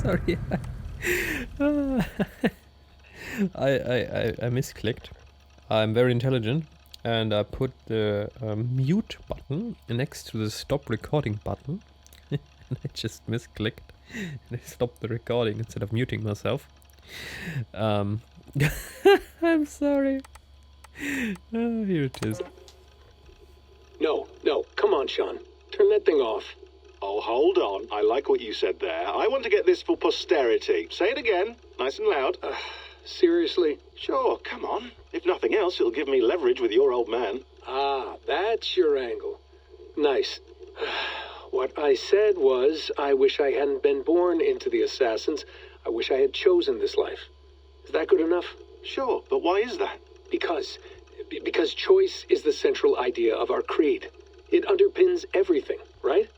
Sorry. I misclicked. I'm very intelligent, and I put the mute button next to the stop recording button, and I just misclicked, and I stopped the recording instead of muting myself. I'm sorry. Here it is. No, come on, Sean. Turn that thing off. Oh, hold on. I like what you said there. I want to get this for posterity. Say it again, nice and loud. Seriously? Sure, come on. If nothing else, it'll give me leverage with your old man. Ah, that's your angle. Nice. What I said was, I wish I hadn't been born into the Assassins. I wish I had chosen this life. Is that good enough? Sure, but why is that? Because choice is the central idea of our creed. It underpins everything, right?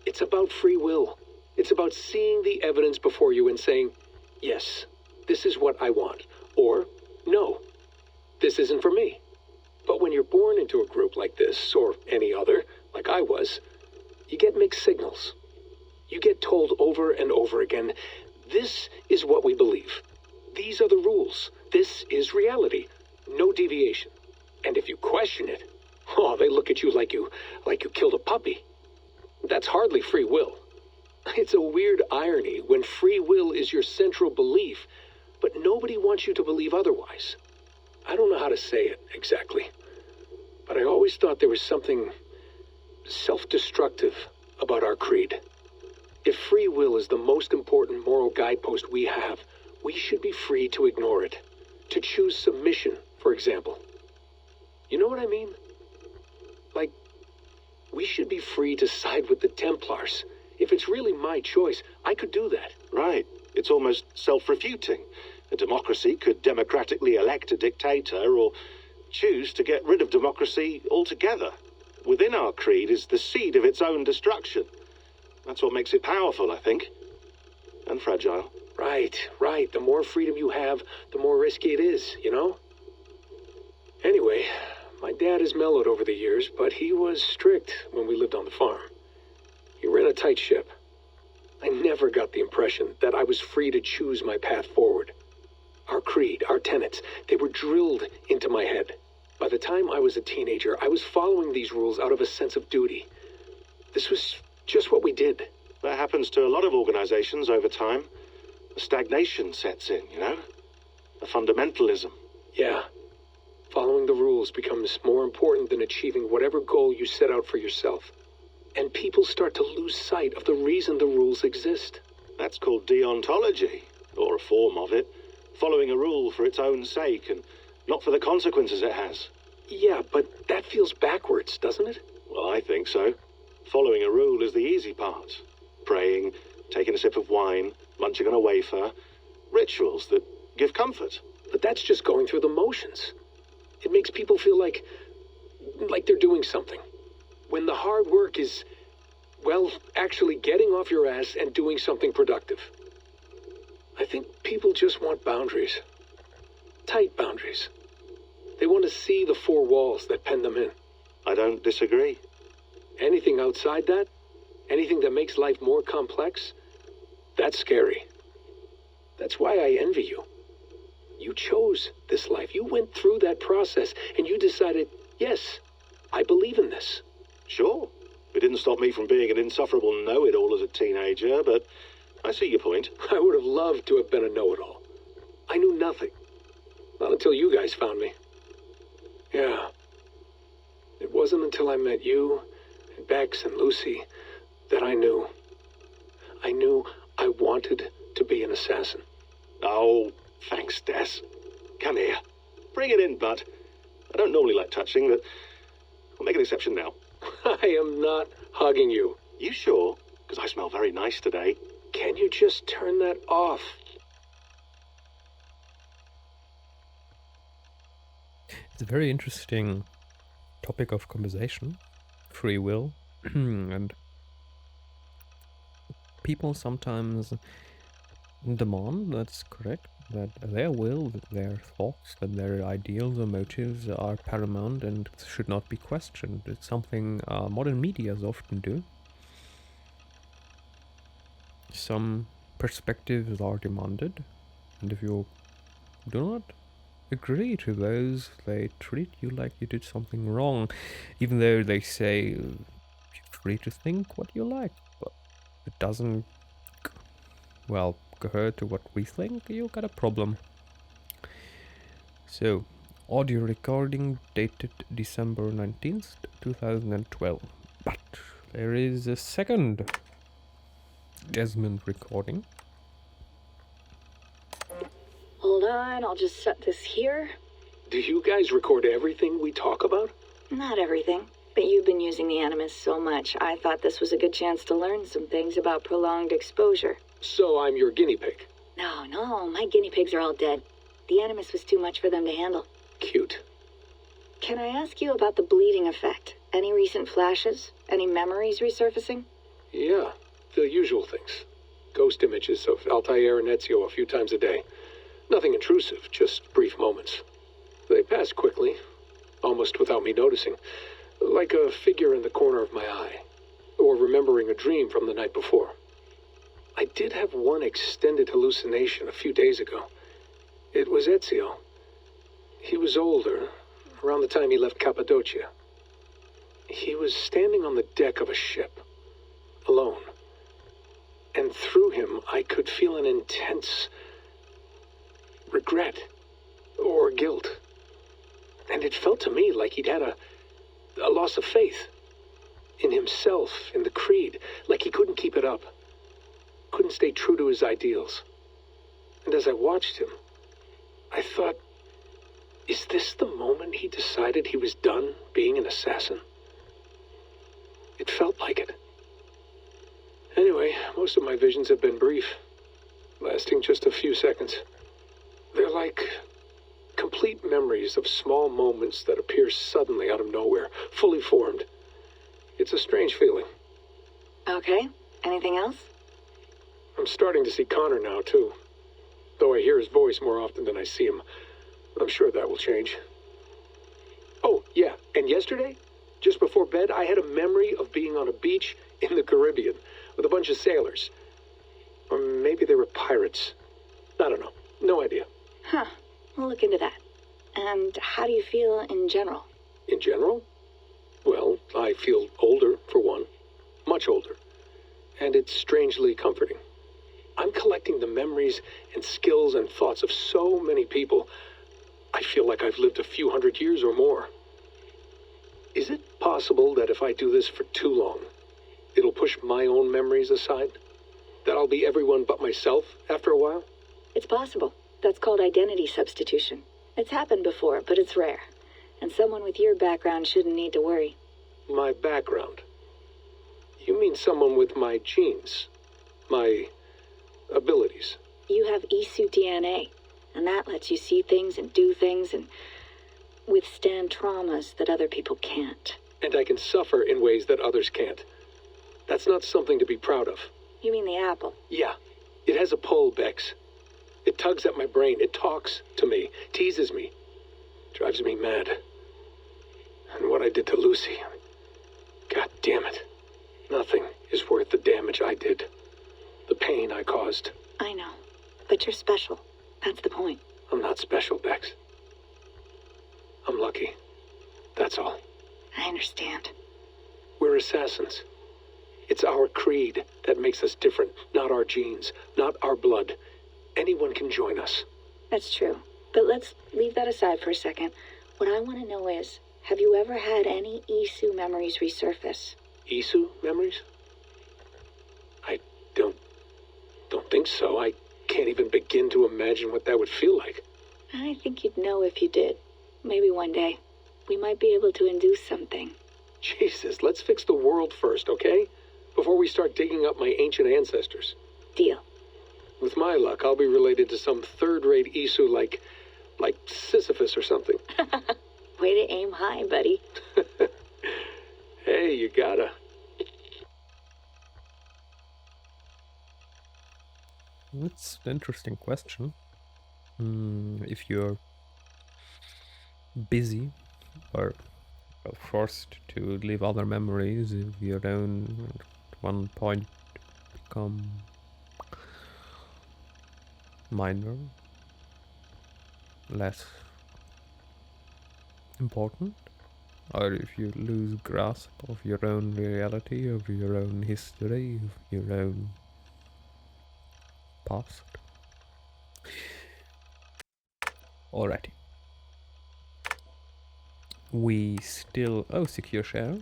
It's about free will. It's about seeing the evidence before you and saying, yes, this is what I want. Or, no, this isn't for me. But when you're born into a group like this, or any other, like I was, you get mixed signals. You get told over and over again, this is what we believe. These are the rules. This is reality. No deviation. And if you question it, oh, they look at you like you killed a puppy. That's hardly free will. It's a weird irony when free will is your central belief, but nobody wants you to believe otherwise. I don't know how to say it exactly, but I always thought there was something self-destructive about our creed. If free will is the most important moral guidepost we have, we should be free to ignore it. To choose submission, for example. You know what I mean? Like, we should be free to side with the Templars. If it's really my choice, I could do that. Right. It's almost self-refuting. A democracy could democratically elect a dictator or choose to get rid of democracy altogether. Within our creed is the seed of its own destruction. That's what makes it powerful, I think. And fragile. Right. The more freedom you have, the more risky it is, you know? Anyway, my dad has mellowed over the years, but he was strict when we lived on the farm. He ran a tight ship. I never got the impression that I was free to choose my path forward. Our creed, our tenets, they were drilled into my head. By the time I was a teenager, I was following these rules out of a sense of duty. This was just what we did. That happens to a lot of organizations over time. A stagnation sets in, you know? A fundamentalism. Yeah. Following the rules becomes more important than achieving whatever goal you set out for yourself. And people start to lose sight of the reason the rules exist. That's called deontology, or a form of it. Following a rule for its own sake and not for the consequences it has. Yeah, but that feels backwards, doesn't it? Well, I think so. Following a rule is the easy part. Praying, taking a sip of wine, munching on a wafer. Rituals that give comfort. But that's just going through the motions. It makes people feel like they're doing something. When the hard work is, well, actually getting off your ass and doing something productive. I think people just want boundaries. Tight boundaries. They want to see the four walls that pen them in. I don't disagree. Anything outside that, anything that makes life more complex, that's scary. That's why I envy you. You chose this life. You went through that process and you decided, yes, I believe in this. Sure. It didn't stop me from being an insufferable know-it-all as a teenager, but I see your point. I would have loved to have been a know-it-all. I knew nothing. Not until you guys found me. Yeah. It wasn't until I met you and Bex and Lucy that I knew. I knew I wanted to be an assassin. Oh, thanks, Des. Come here. Bring it in, bud. I don't normally like touching, but I'll make an exception now. I am not hugging you. You sure? Because I smell very nice today. Can you just turn that off? It's a very interesting topic of conversation, free will, and people sometimes demand, that's correct, that their will, that their thoughts, that their ideals or motives are paramount and should not be questioned. It's something modern medias often do. Some perspectives are demanded, and if you do not agree to those, they treat you like you did something wrong, even though they say you're free to think what you like, but it doesn't, well, cohere to what we think, you got a problem. So, audio recording dated December 19th, 2012. But there is a second Desmond recording. Hold on, I'll just set this here. Do you guys record everything we talk about? Not everything, but you've been using the Animus so much, I thought this was a good chance to learn some things about prolonged exposure. So I'm your guinea pig. No, my guinea pigs are all dead. The Animus was too much for them to handle. Cute. Can I ask you about the bleeding effect? Any recent flashes? Any memories resurfacing? Yeah, the usual things. Ghost images of Altair and Ezio a few times a day. Nothing intrusive, just brief moments. They pass quickly, almost without me noticing. Like a figure in the corner of my eye. Or remembering a dream from the night before. I did have one extended hallucination a few days ago. It was Ezio. He was older, around the time he left Cappadocia. He was standing on the deck of a ship, alone. And through him, I could feel an intense regret or guilt. And it felt to me like he'd had a loss of faith in himself, in the Creed, like he couldn't keep it up, couldn't stay true to his ideals. And as I watched him, I thought, is this the moment he decided he was done being an assassin? It felt like it. Anyway, most of my visions have been brief, lasting just a few seconds. They're like complete memories of small moments that appear suddenly out of nowhere, fully formed. It's a strange feeling. Okay, anything else? I'm starting to see Connor now, too. Though I hear his voice more often than I see him. I'm sure that will change. Oh, yeah, and yesterday, just before bed, I had a memory of being on a beach in the Caribbean with a bunch of sailors. Or maybe they were pirates. I don't know. No idea. Huh, we'll look into that. And how do you feel in general? In general? Well, I feel older, for one. Much older. And it's strangely comforting. I'm collecting the memories and skills and thoughts of so many people. I feel like I've lived a few hundred years or more. Is it possible that if I do this for too long, it'll push my own memories aside? That I'll be everyone but myself after a while? It's possible. That's called identity substitution. It's happened before, but it's rare. And someone with your background shouldn't need to worry. My background? You mean someone with my genes? My abilities? You have Isu DNA, and that lets you see things and do things and withstand traumas that other people can't. And I can suffer in ways that others can't. That's not something to be proud of. You mean the apple? Yeah. It has a pull, Bex. It tugs at my brain. It talks to me. Teases me. Drives me mad. And what I did to Lucy... God damn it. Nothing is worth the damage I did. The pain I caused. I know. But you're special. That's the point. I'm not special, Bex. I'm lucky. That's all. I understand. We're assassins. It's our creed that makes us different, not our genes, not our blood. Anyone can join us. That's true. But let's leave that aside for a second. What I want to know is, have you ever had any Isu memories resurface? Isu memories? I don't think so. I can't even begin to imagine what that would feel like. I think you'd know if you did. Maybe one day. We might be able to induce something. Jesus, let's fix the world first, okay? Before we start digging up my ancient ancestors. Deal. With my luck, I'll be related to some third-rate Isu like Sisyphus or something. Way to aim high, buddy. Hey, you gotta. That's an interesting question. If you're busy or forced to leave other memories, if you don't at one point become minor, less important, or if you lose grasp of your own reality, of your own history, of your own past. Alrighty. We still... Oh, secure share.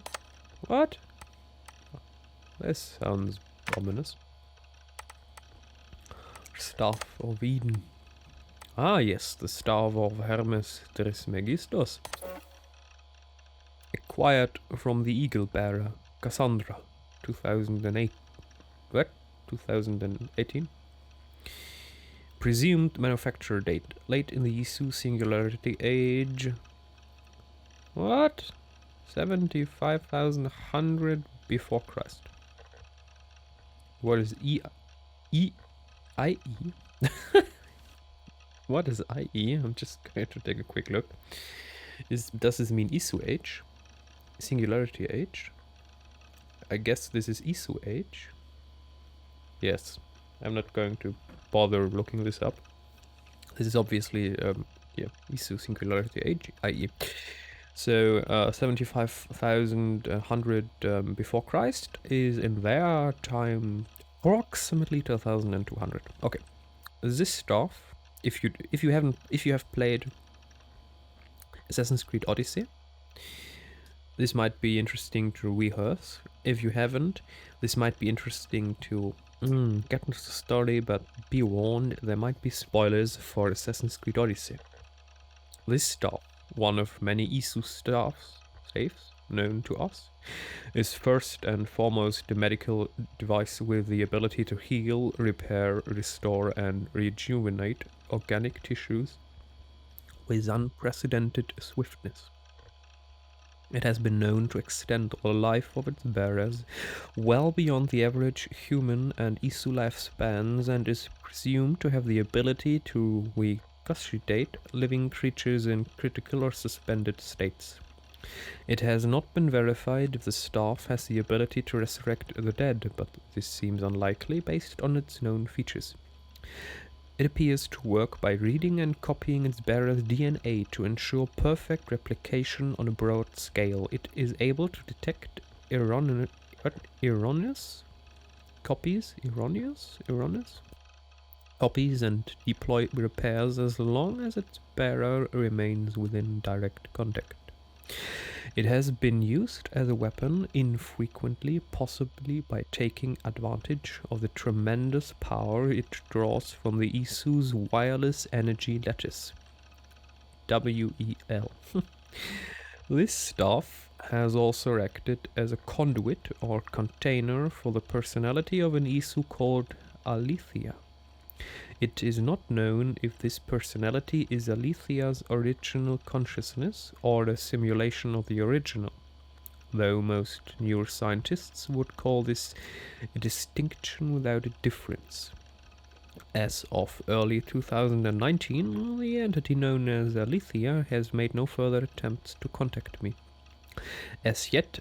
What? This sounds ominous. Staff of Eden. Ah, yes, the staff of Hermes Trismegistus. Acquired from the Eagle Bearer, Cassandra, 2008. What? 2018? Presumed manufacture date, late in the Isu Singularity Age. What? 75,100 before Christ. What is IE? What is IE? I'm just going to take a quick look. Does this mean Isu age? Singularity age? I guess this is Isu age. Yes. I'm not going to bother looking this up. This is obviously yeah, Isu Singularity age, IE. So 75,100 before Christ is in their time approximately 2,200. Okay, this stuff, if you have played Assassin's Creed Odyssey, this might be interesting to rehearse. If you haven't, this might be interesting to get into the story, but be warned, there might be spoilers for Assassin's Creed Odyssey. This stuff, one of many Isu safes known to us, is first and foremost a medical device with the ability to heal, repair, restore and rejuvenate organic tissues with unprecedented swiftness. It has been known to extend the life of its bearers well beyond the average human and Isu lifespans, and is presumed to have the ability to resuscitate living creatures in critical or suspended states. It has not been verified if the staff has the ability to resurrect the dead, but this seems unlikely based on its known features. It appears to work by reading and copying its bearer's DNA to ensure perfect replication on a broad scale. It is able to detect erroneous copies and deploy repairs as long as its bearer remains within direct contact. It has been used as a weapon infrequently, possibly by taking advantage of the tremendous power it draws from the Isu's wireless energy lattice. WEL. This stuff has also acted as a conduit or container for the personality of an Isu called Aletheia. It is not known if this personality is Aletheia's original consciousness or a simulation of the original, though most neuroscientists would call this a distinction without a difference. As of early 2019, the entity known as Aletheia has made no further attempts to contact me. As of yet,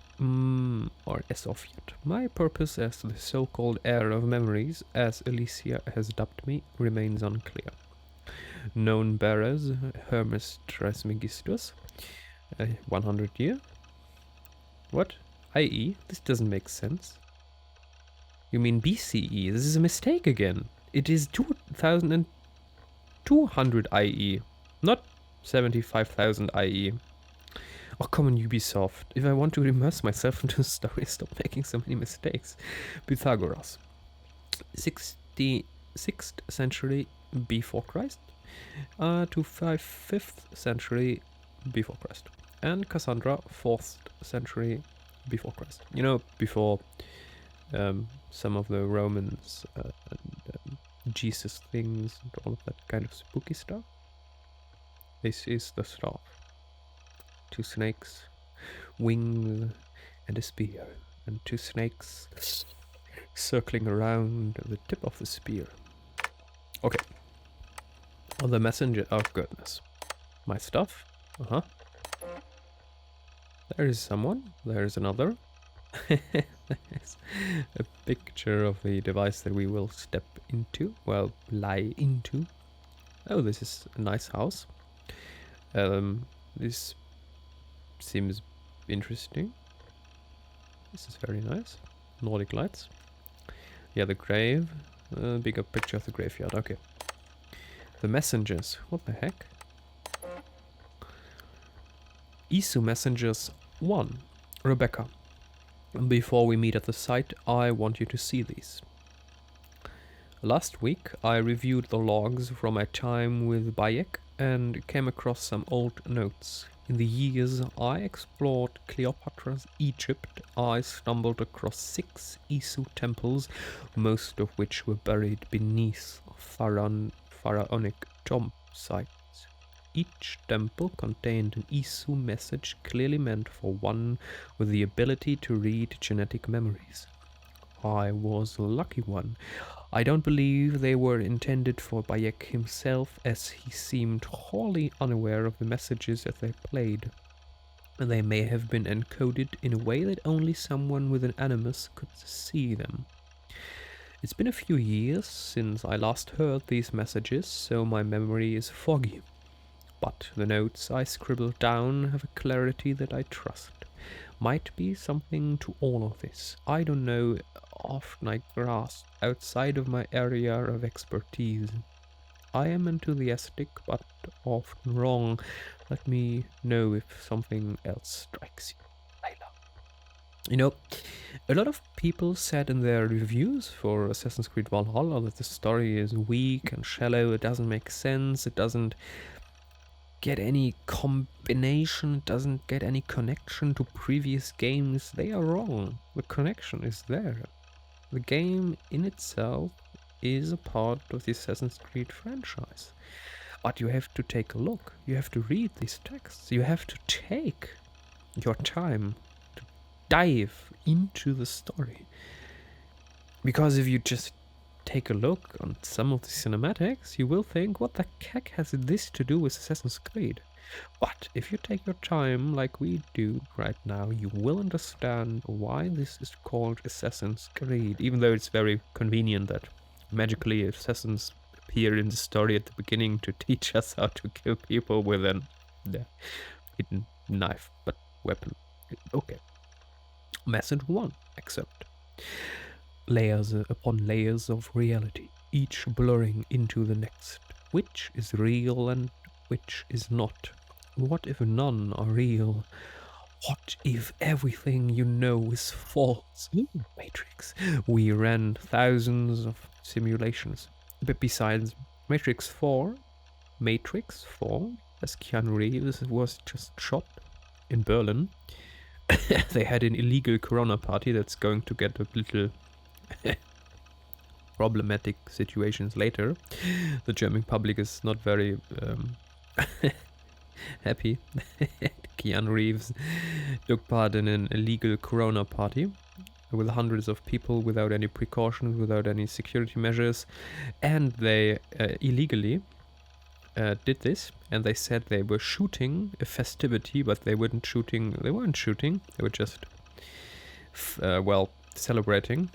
my purpose as the so-called heir of memories, as Aletheia has dubbed me, remains unclear. Known bearers, Hermes Trismegistus, 100 year. What? IE? This doesn't make sense. You mean BCE? This is a mistake again. It is 2,200 IE, not 75,000 IE. Oh, come on, Ubisoft. If I want to immerse myself into the story, stop making so many mistakes. Pythagoras. 6th century before Christ to 5th century before Christ. And Cassandra, 4th century before Christ. You know, before some of the Romans and Jesus things and all of that kind of spooky stuff. This is the staff. 2 snakes, wings, and a spear, and 2 snakes circling around the tip of the spear. Okay. Oh, the messenger. Oh, goodness. My stuff. There is someone. There is another. There's a picture of the device that we will step into. Well, lie into. Oh, this is a nice house. This seems interesting. This is very nice. Nordic lights. Yeah, the grave. Bigger picture of the graveyard. Okay. The Messangers. What the heck? Isu Messangers 1. Rebecca. Before we meet at the site, I want you to see these. Last week, I reviewed the logs from my time with Bayek and came across some old notes. In the years I explored Cleopatra's Egypt, I stumbled across 6 Isu temples, most of which were buried beneath pharaonic tomb sites. Each temple contained an Isu message clearly meant for one with the ability to read genetic memories. I was the lucky one. I don't believe they were intended for Bayek himself, as he seemed wholly unaware of the messages as they played. They may have been encoded in a way that only someone with an animus could see them. It's been a few years since I last heard these messages, so my memory is foggy. But the notes I scribbled down have a clarity that I trust. Might be something to all of this. I don't know. Often I grasp outside of my area of expertise. I am enthusiastic, but often wrong. Let me know if something else strikes you. Layla. You know, a lot of people said in their reviews for Assassin's Creed Valhalla that the story is weak and shallow, it doesn't make sense, it doesn't get any combination, it doesn't get any connection to previous games. They are wrong. The connection is there. The game in itself is a part of the Assassin's Creed franchise. But you have to take a look. You have to read these texts. You have to take your time to dive into the story. Because if you just take a look on some of the cinematics, you will think, what the heck has this to do with Assassin's Creed? But if you take your time like we do right now, you will understand why this is called Assassin's Creed, even though it's very convenient that magically assassins appear in the story at the beginning to teach us how to kill people with an hidden knife, but weapon. Okay. Message 1. Accept. Layers upon layers of reality, each blurring into the next. Which is real and which is not? What if none are real? What if everything you know is false? Matrix. We ran thousands of simulations. But besides Matrix 4, as Keanu Reeves was just shot in Berlin, they had an illegal Corona party that's going to get a little problematic situations later. The German public is not very happy. Keanu Reeves took part in an illegal Corona party with hundreds of people without any precautions, without any security measures, and they illegally did this, and they said they were shooting a festivity, but they weren't shooting, they were just celebrating.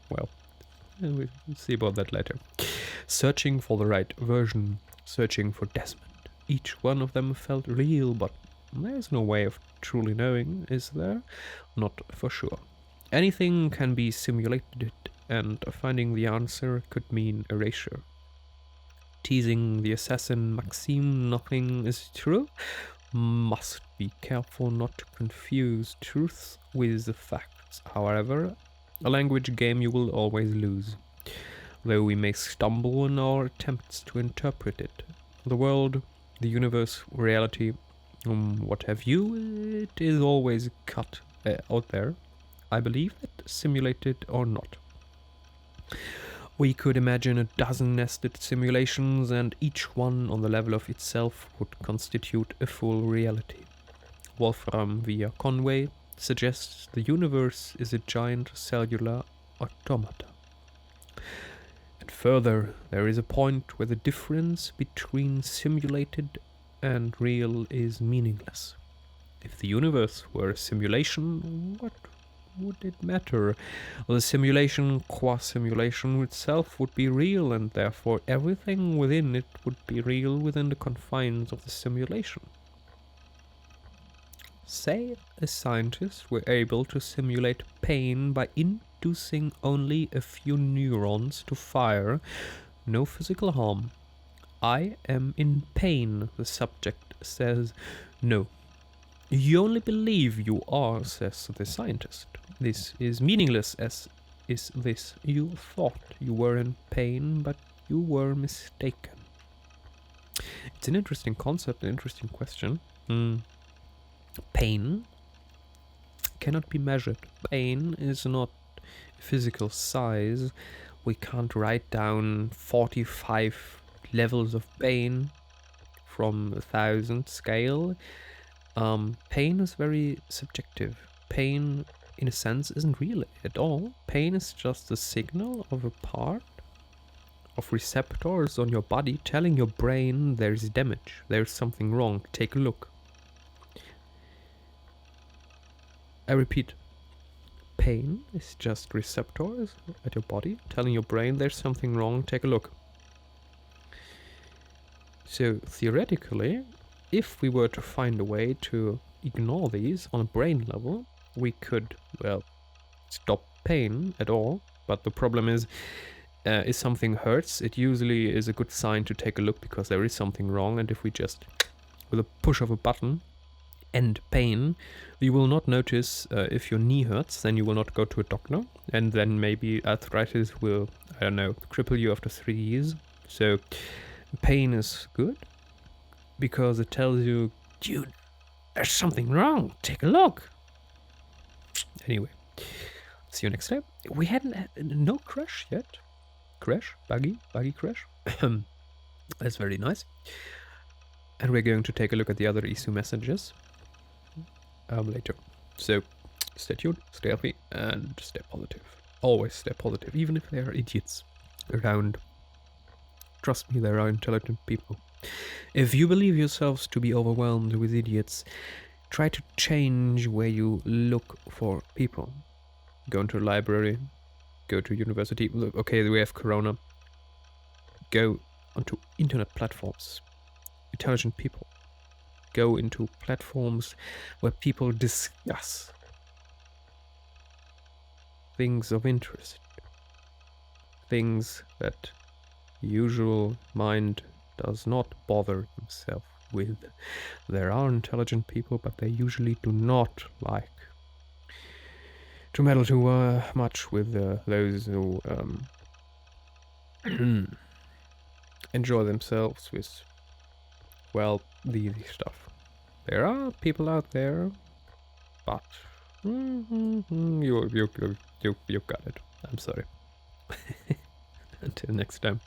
Well, we'll see about that later. Searching for the right version, searching for Desmond. Each one of them felt real, but there's no way of truly knowing, is there? Not for sure. Anything can be simulated, and finding the answer could mean erasure. Teasing the assassin Maxime, nothing is true. Must be careful not to confuse truth with the facts. However, a language game you will always lose, though we may stumble in our attempts to interpret it. The world, the universe, reality, what have you, it is always cut out there, I believe it, simulated or not. We could imagine a dozen nested simulations, and each one on the level of itself would constitute a full reality. Wolfram via Conway suggests the universe is a giant cellular automata. And further, there is a point where the difference between simulated and real is meaningless. If the universe were a simulation, what would it matter? The simulation qua simulation itself would be real, and therefore everything within it would be real within the confines of the simulation. Say a scientist were able to simulate pain by inducing only a few neurons to fire, no physical harm. I am in pain, the subject says. No. You only believe you are, says the scientist. This is meaningless, as is this. You thought you were in pain, but you were mistaken. It's an interesting concept, an interesting question. Pain cannot be measured. Pain is not physical size. We can't write down 45 levels of pain from 1,000 scale. Pain is very subjective. Pain, in a sense, isn't real at all. Pain is just a signal of a part of receptors on your body telling your brain there is damage, there is something wrong, take a look. I repeat, pain is just receptors at your body telling your brain there's something wrong, take a look. So theoretically, if we were to find a way to ignore these on a brain level, we could, well, stop pain at all. But the problem is, if something hurts, it usually is a good sign to take a look because there is something wrong. And if we just, with a push of a button, end pain, you will not notice if your knee hurts, then you will not go to a doctor. And then maybe arthritis will, I don't know, cripple you after 3 years. So pain is good because it tells you, dude, there's something wrong, take a look. Anyway, see you next time. We hadn't had no crash yet. Crash, buggy crash. That's very nice. And we're going to take a look at the other issue messages later. So stay tuned, stay healthy, and stay positive. Always stay positive, even if there are idiots around. Trust me, there are intelligent people. If you believe yourselves to be overwhelmed with idiots, try to change where you look for people. Go into a library, go to university. Look, okay, we have Corona. Go onto internet platforms. Intelligent people. Go into platforms where people discuss things of interest. Things that the usual mind does not bother himself with. There are intelligent people, but they usually do not like to meddle too much with those who enjoy themselves with, well, the easy stuff. There are people out there, but you got it. I'm sorry. Until next time.